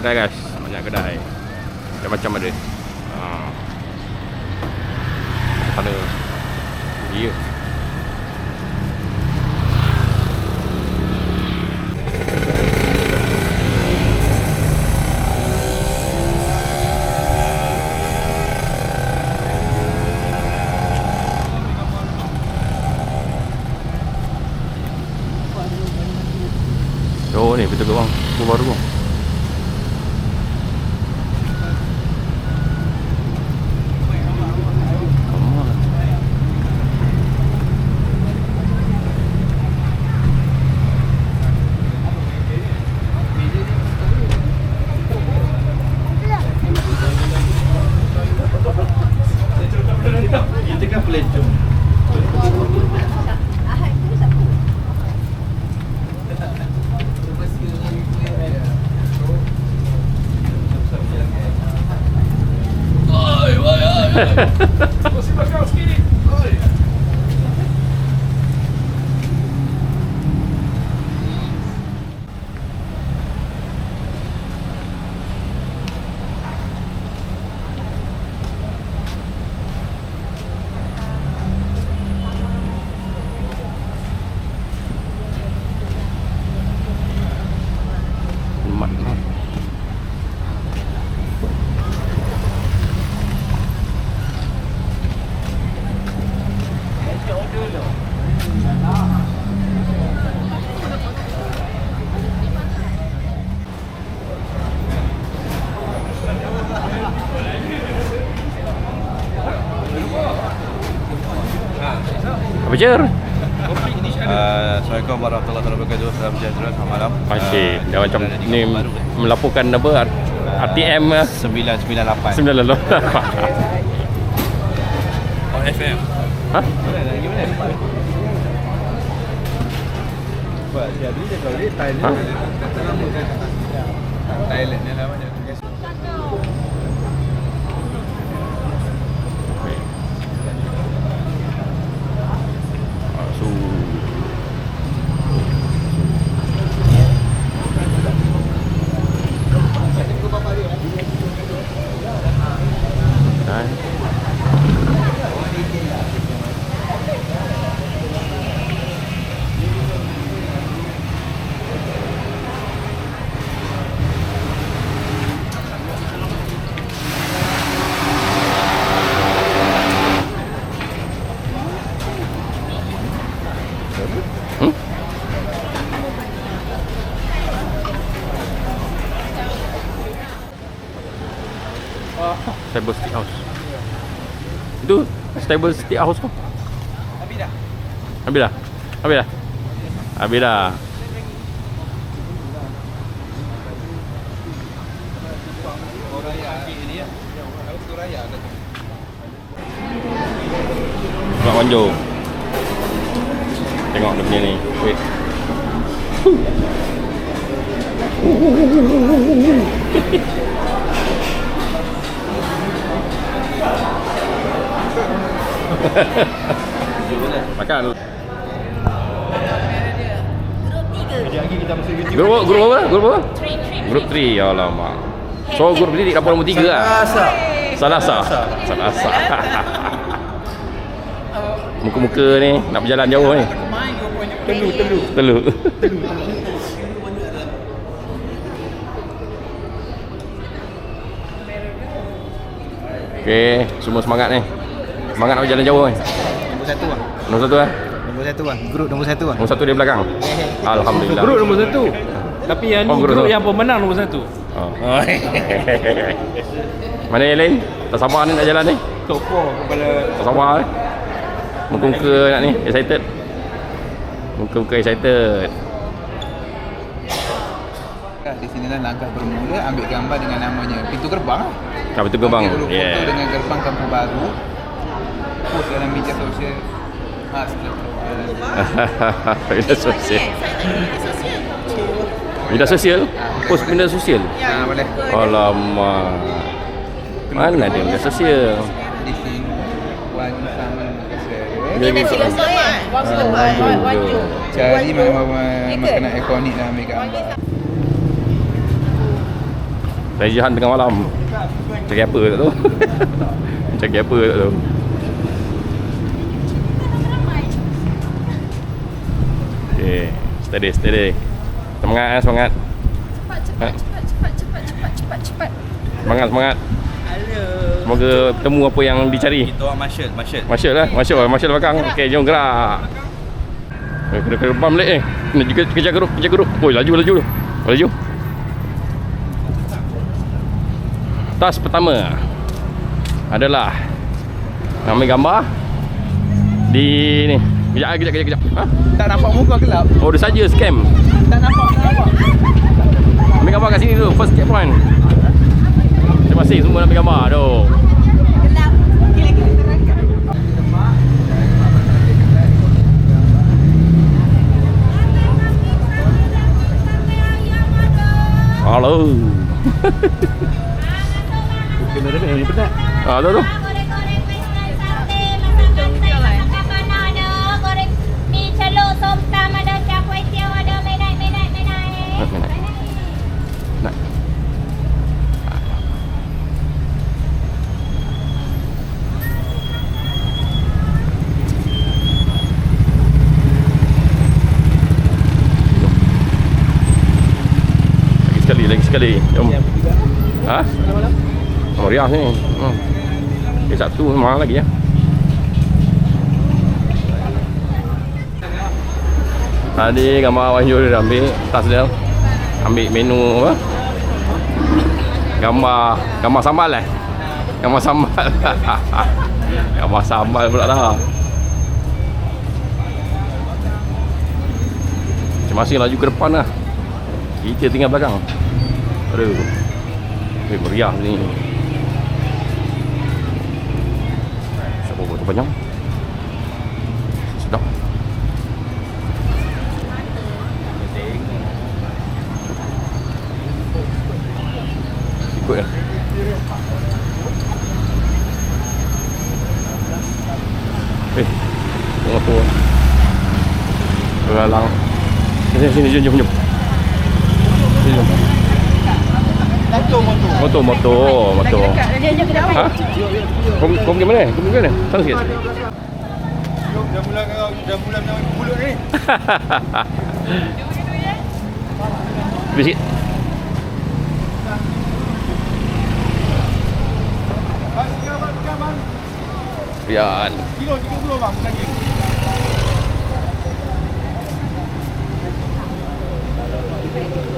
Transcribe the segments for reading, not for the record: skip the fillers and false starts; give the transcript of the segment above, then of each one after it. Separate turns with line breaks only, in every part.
kedai guys. Banyak kedai. Macam-macam ada. Sana. Ya. Oh ni betul ke bang? Tu baru bang.
Kita kan pelancong. Masih bakal sikit.
Apa je?
Assalamualaikum warahmatullahi wabarakatuh. Salam sejahtera, selamat malam.
Masih dah macam ni melaporkan apa RTM
998.
9
Oh, FM.
Ha?
Buat jadi dia kalau dia Thailand.
Ha?
Thailand ni namanya. Stable Steak House. Itu Stable Steak House tu. Habis dah. Habis dah. Habis dah. Habis dah. Buat konjo. Tengok dia punya ni. Wait. Makan. Grup apa? Grup apa? Grup 3. Alamak. So grup ni dapur nombor 3 lah. Salasa. Muka-muka ni nak berjalan jauh ni. Telu. Okey, semua semangat ni. Semangat nak berjalan jauh ni. Nombor 1 lah.
Nombor 1 lah.
Nombor 1 lah. Grup nombor 1 lah.
Nombor 1 di belakang. Alhamdulillah.
Grup nombor 1. Tapi yang ni grup yang pemenang nombor 1.
Oh. Mana yang lain? Tak sabar ni nak jalan ni.
Topo kepala.
Tak sabar ni. Muka-muka nak ni, excited. Muka-muka excited.
Di sinilah langkah bermula ambil gambar dengan namanya pintu gerbang.
Pintu gerbang.
Foto dengan gerbang Kampung Baru. Post dalam media sosial.
Media sosial. Media sosial? Post media sosial?
Ya, boleh.
Alamak. Mana dia media sosial?
Di sini Wan sama
Ini nasi lemak. Waju.
cari makanan ikonik lah ambil gambar.
Treasure hunt tengah malam. Cari apa tak tahu. Cari apa tak tahu. Okay, steady. Semangat.
Cepat.
Semangat. Semoga temu apa yang dicari.
Itu orang Marshall.
Marshall belakang. Okey, jom gerak. Kena bam balik Kena kejar geruk. Oi, laju. Laju. Tas pertama adalah ambil gambar di ni. Kejap. Ha?
Tak nampak muka gelap.
Oh, dia saja scam.
Tak nampak.
Ambil gambar kat sini dulu, first checkpoint. Terima kasih semua ambil gambar. Aduh.
Gelap. Kita terangkan.
Halo.
Kamera ni penat.
Tu.
Goreng-goreng western sate, masakan Thai, masakan ada, goreng mi celok, somtam ada, char kway teow ada, menai.
Nak. Lagi sekali. Jom. Ha? Meriah ni. Satu mahal lagi ya. Tadi gambar Wahyu dia ambil tas dia. Ambil menu apa? Gambar sambal Gambar sambal. Gambar sambal pula dah. Masih laju ke depan lah. Kita tinggal belakang. Aduh. Meriah ni. Siapa buat tu banyak? Sedap. Ikut ya. Tengok apa? Beralang. Sini, jom. Jom. Motor. Ha? Kau pergi mana? Sana sikit.
Dah mula nak mulut ni.
Bisit. Rian.
Kilo 30 bang lagi.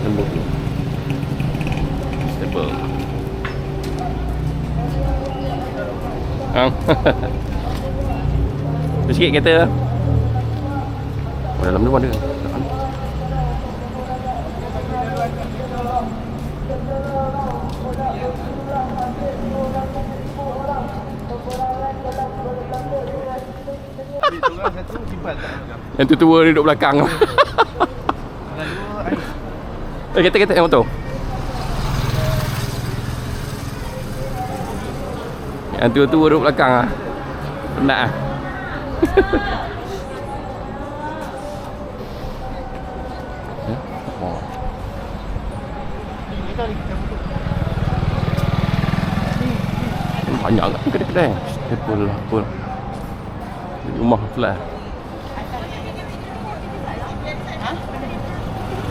Lembut ni. Stable. Tu sikit kereta. Oh, dalam tu ada. Yang tu tua dia duduk belakang. Kereta yang motor. Yang tua-tua duduk belakang lah. Penat lah. Banyak kan kedai-kedai. Apple lah. Rumah flat.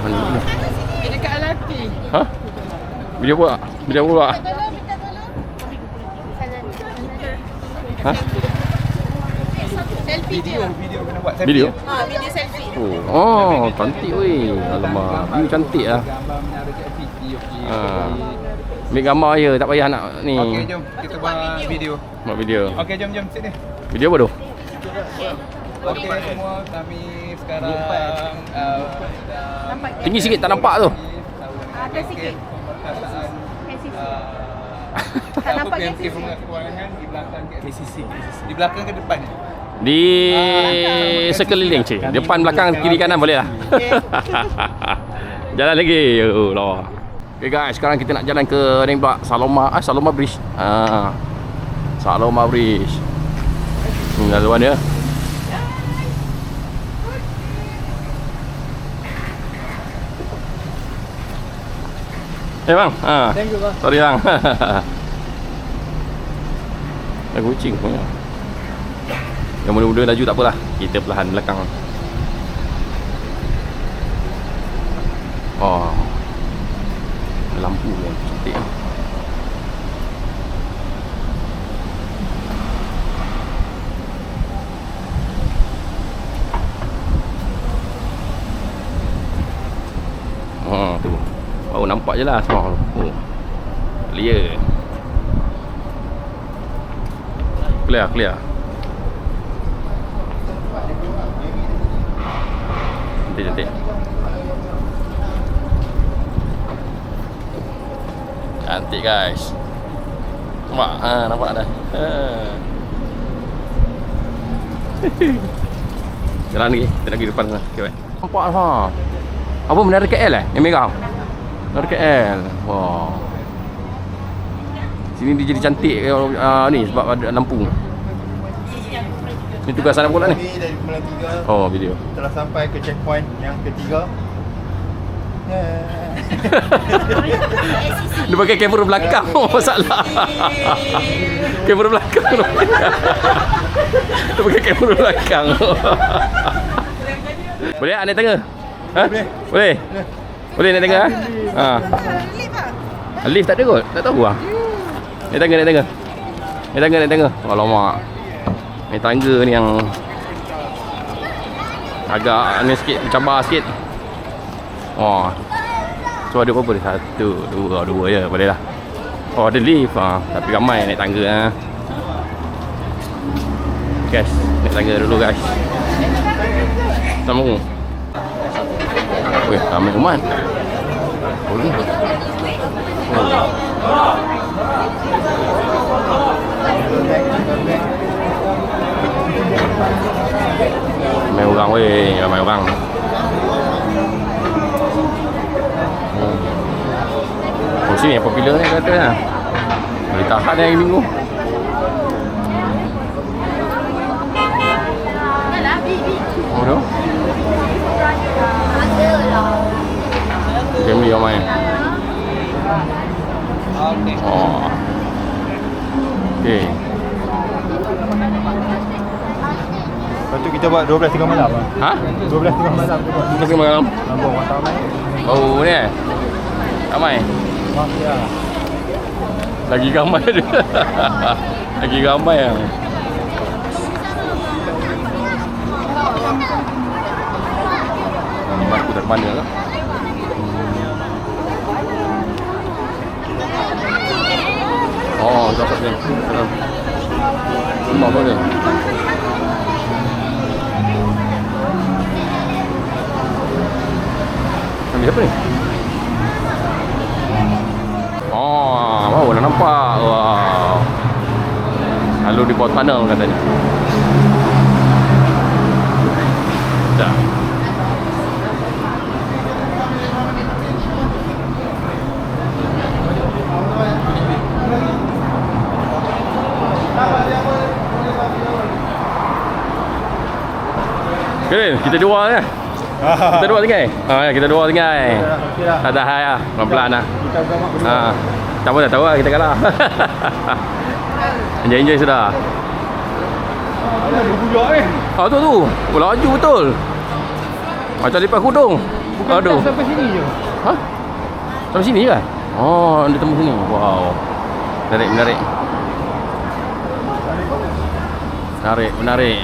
Mana ni?
Dia dekat Alati.
Ha? Video buat? Ha?
Selfie dia.
Video kena buat
Video?
Video selfie.
Oh, cantik weh. Alamak, view cantik lah.
gambar menara JP.
Ambil gambar je, tak payah nak ni.
Okey, jom kita buat video.
Buat video.
Okey, jom sini.
Video apa tu?
Okey semua, kami sekarang
Tinggi sikit, tak nampak tu.
Ada sikit.
tak nampak KCC kewangan di belakang KCC. Di belakang ke depan?
Di sekeliling cik. Depan, belakang, kiri kanan boleh lah. Jalan lagi. Oh, lawa. Okay guys, sekarang kita nak jalan ke ni pula Saloma Bridge. Saloma Bridge. Ni laluan dia. bang.
Thank you bang.
Sorry bang. Ada kucing punya. Yang muda-muda laju tak apalah. Kita perlahan belakang. Oh. Lampu yang cantik. Tu. Baru nampak je lah semua. Oh. Clear. Clear. Cantik. Cantik guys. Nampak? Nampak dah. Jalan lagi. Kita nak pergi depan sana. Okay, baik. Nampak ha. Apa menara KL yang merah? Menara KL. Wow. Sini dia jadi cantik ni sebab ada lampu. Ni tugas anak pula ni.
Ini dari Kumpulan 3.
Oh, video.
Telah sampai ke checkpoint yang ketiga.
Dia pakai kamera belakang. Masalah. Kamera belakang. Dia pakai kamera belakang. Boleh tak naik tangga? Ha? Boleh. Boleh naik tangga? Ha. Lift tak ada kot? Tak tahu lah. Naik tangga. Naik tangga. Alamak. Naik tangga ni yang agak ni sikit, mencabar sikit. Oh. So ada berapa dia? 1, 2 je, boleh lah. Oh ada lift tapi ramai naik tangga Guys, naik tangga dulu guys. Sama. Weh, ramai umat. Boleh. Ramai orang weh, ramai orang. Oh sini yang popular ni kata lah. Boleh tahan hari Minggu. Oh tu. Family ramai. Oh. Okay.
Lepas tu kita buat 12.30 malam lah.
Ha?
12.30 malam kita buat.
Kita malam.
Nampak orang tahu main.
Oh ni ramai.
Ya.
Lagi ramai dia. Lagi ramai yang. Aku dari mana lah? Oh, dapat ni. Semua apa ni? Ambil apa ni? Oh, wow, dah nampak. Wow. Lalu di bawah tunnel katanya. Dah. Okay, kita dua kan? Kita dua tinggal. Kita dua tinggal. Tak ada hai lah. Pelan-pelan lah. Tak apa, tak tahu lah kita kalah. Enjoy sudah. Tu. Laju betul. Macam lipat kudung. Aduh.
Sampai sini je.
Ha? Sampai sini je? Oh, dia tembus sini. Wow. Menarik. Menarik.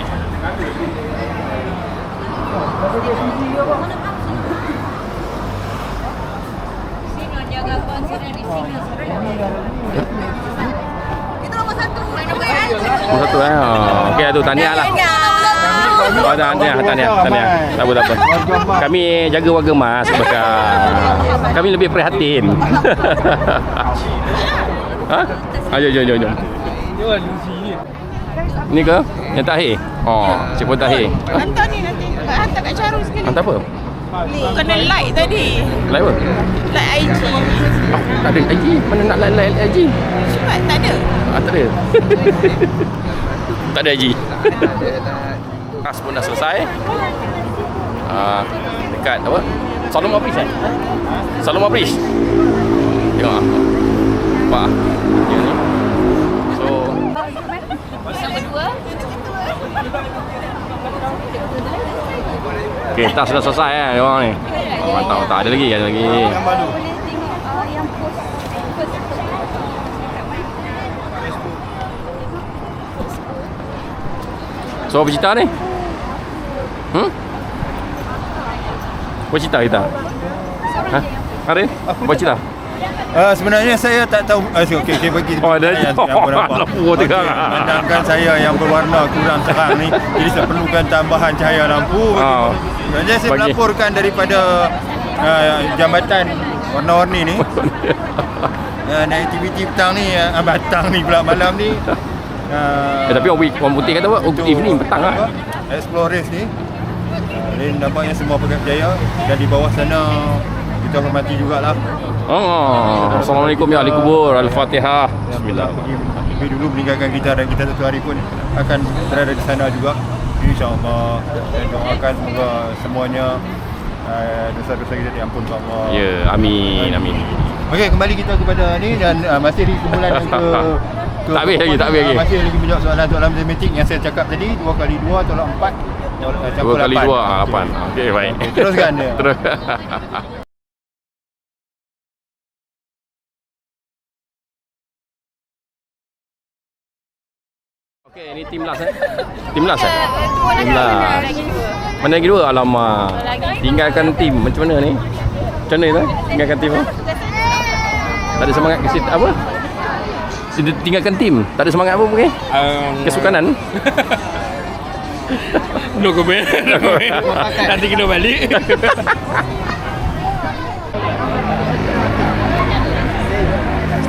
Sino jaga konser di sini. Itu nomor 1.
Nombor 1 Okey tu tahniah lah. Oh tahniah. Tak apa. Kami jaga warga Mas sebab kami lebih prihatin. Ha? Jom.
Jual sini.
Ni ke? Yang terakhir? Oh, Cik Puan terakhir.
Hantar ni nanti. Hantar kat Syarul sekali.
Hantar apa?
Kena like tadi.
Like apa?
Like IG.
Tak ada IG. Mana nak like IG?
Cepat, tak ada.
Tak ada. Tak ada IG. Kas pun dah selesai. Dekat apa? Salom Abris Salom Abris. Tengok ah. Nampak ah. Dia ni. So okey, tak sudah selesai dia orang ni. Oh, mantap, tak ada lagi, ada lagi. So apa cerita ni? Apa cerita kita? Ha? Arin? Apa cerita?
Sebenarnya saya tak tahu. Okey, bagi.
Oh, ada
yang
lampu tegang.
Memandangkan saya yang berwarna kurang terang ni, jadi saya perlukan tambahan cahaya lampu.
Oh.
Jadi saya
Bagi.
melaporkan daripada jambatan warna-warni ni. Naik aktiviti petang ni, petang ni pula malam ni.
Tapi orang putih kata apa? Evening, petang lah.
Explore race ni. Ni nampaknya semua pegang jaya. Dan di bawah sana kita hormati jugalah.
Oh, Assalamualaikum ya ahli kubur. Al-Fatihah.
Bismillah. Pergi dulu meninggalkan kita dan kita satu hari pun akan berada di sana juga. InsyaAllah. Dan doakan semoga semuanya dosa-dosa kita diampunkan Allah.
Ya, amin, amin.
Okey, kembali kita kepada ni dan masih di kumpulan yang ke
Tak habis lagi, tak habis lagi.
Masih lagi menjawab soalan-soalan matematik yang saya cakap tadi. 2 kali 2 tolak 4.
2 kali 2, 8. Okey, baik.
Teruskan dia.
Terus. Okey, ni tim last Tim last Tim last. Mana lagi 2? Alamak. Tinggalkan tim. Macam mana ni? Macam mana tu? Tinggalkan tim. Tak ada semangat ke situ apa? Tinggalkan tim. Tak ada semangat apa mungkin? Kesukanan.
No comment. No comment. Nanti kena balik.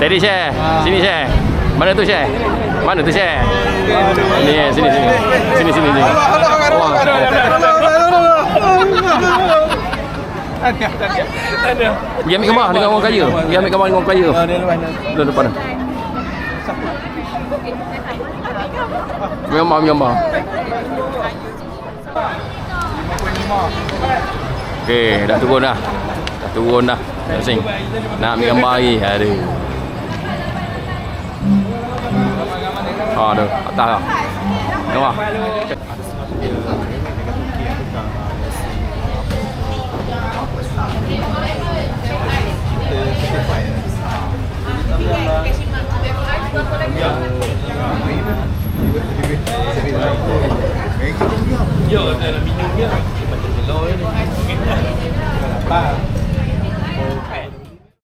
Steady share. Sini share. Mana tu share? Mana tu share? Ni sini. Sini. Wah. Pergi ambil gambar dengan orang kaya. Pergi ambil gambar dengan orang kaya. Depan. Gambar. Okey, dah turun dah. Dah sing. Nak ambil gambar lagi. Aduh. Aduh, atas lah. Nampak?
Yo, dalam minum dia macam telur ni.